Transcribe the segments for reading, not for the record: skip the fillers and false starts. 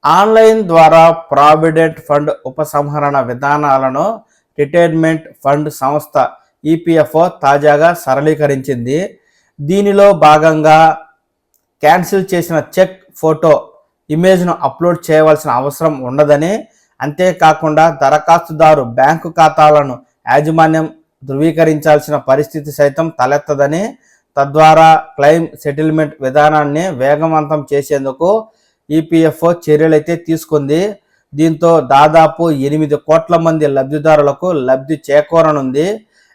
Online ద్వారా provident fund ఉపసంహరణ విధానాలను రిటైర్మెంట్ ఫండ్ సంస్థ ఈపీఎఫ్ఓ తాజాగా సరళీకరించింది. దీనిలో భాగంగా క్యాన్సిల్ చేసిన చెక్ ఫోటో ఇమేజ్ను అప్లోడ్ చేయవలసిన అవసరం ఉండదని, అంతేకాకుండా దరఖాస్తుదారు బ్యాంకు ఖాతాలను యాజమాన్యం ధృవీకరించాల్సిన పరిస్థితి సైతం తలెత్తదని, తద్వారా క్లెయిమ్ సెటిల్మెంట్ విధానాన్ని వేగవంతం చేసేందుకు ఈపీఎఫ్ఓ చర్యలైతే తీసుకుంది. దీంతో దాదాపు 8 కోట్ల మంది లబ్ధిదారులకు లబ్ధి చేకూరనుంది.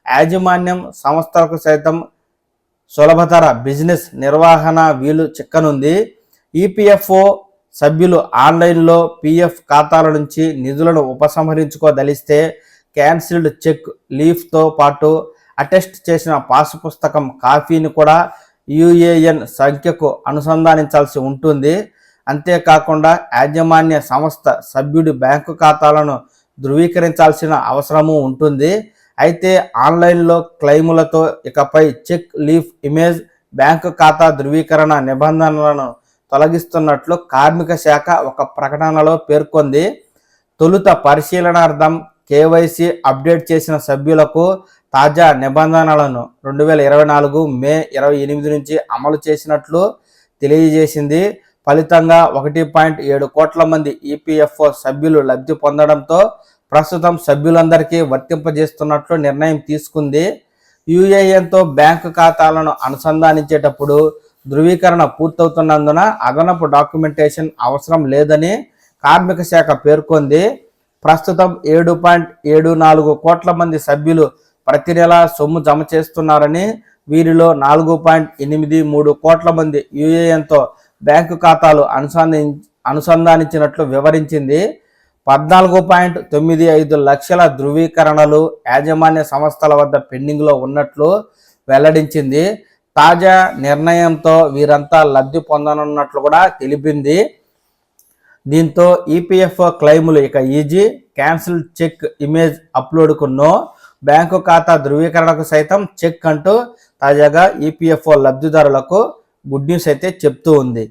యాజమాన్యం సంస్థలకు సైతం సులభతర బిజినెస్ నిర్వహణ వీలు చిక్కనుంది. ఈపీఎఫ్ఓ సభ్యులు ఆన్లైన్లో పీఎఫ్ ఖాతాల నుంచి నిధులను ఉపసంహరించుకోదలిస్తే క్యాన్సిల్డ్ చెక్ లీఫ్తో పాటు అటెస్ట్ చేసిన పాసు పుస్తకం కాపీని కూడా యూఏఎన్ సంఖ్యకు అనుసంధానించాల్సి ఉంటుంది. అంతేకాకుండా యాజమాన్య సంస్థ సభ్యుడి బ్యాంకు ఖాతాలను ధృవీకరించాల్సిన అవసరము ఉంటుంది. అయితే ఆన్లైన్లో క్లెయిములతో ఇకపై చెక్ లీఫ్ ఇమేజ్, బ్యాంకు ఖాతా ధృవీకరణ నిబంధనలను తొలగిస్తున్నట్లు కార్మిక శాఖ ఒక ప్రకటనలో పేర్కొంది. తొలుత పరిశీలనార్థం కేవైసీ అప్డేట్ చేసిన సభ్యులకు తాజా నిబంధనలను 2024 మే 28 నుంచి అమలు చేసినట్లు తెలియజేసింది. ఫలితంగా 1.7 కోట్ల మంది ఈపీఎఫ్ఓ సభ్యులు లబ్ధి పొందడంతో ప్రస్తుతం సభ్యులందరికీ వర్తింపజేస్తున్నట్లు నిర్ణయం తీసుకుంది. యూఏఎన్తో బ్యాంకు ఖాతాలను అనుసంధానించేటప్పుడు ధృవీకరణ పూర్తవుతున్నందున అదనపు డాక్యుమెంటేషన్ అవసరం లేదని కార్మిక శాఖ పేర్కొంది. ప్రస్తుతం 7.74 కోట్ల మంది సభ్యులు ప్రతి నెల సొమ్ము జమ చేస్తున్నారని, వీరిలో 4.83 కోట్ల మంది యూఏఎన్తో బ్యాంకు ఖాతాలు అనుసంధానించినట్లు వివరించింది. 14.95 లక్షల ధృవీకరణలు యాజమాన్య సంస్థల వద్ద పెండింగ్లో ఉన్నట్లు వెల్లడించింది. తాజా నిర్ణయంతో వీరంతా లబ్ధి పొందనున్నట్లు కూడా తెలిపింది. దీంతో ఈపీఎఫ్ఓ క్లెయిములు ఇక ఈజీ, క్యాన్సిల్ చెక్ ఇమేజ్ అప్లోడ్కు నో, బ్యాంకు ఖాతా ధృవీకరణకు సైతం చెక్ అంటూ తాజాగా ఈపీఎఫ్ఓ లబ్ధిదారులకు గుడ్ న్యూస్ అయితే చెప్తూ ఉంది.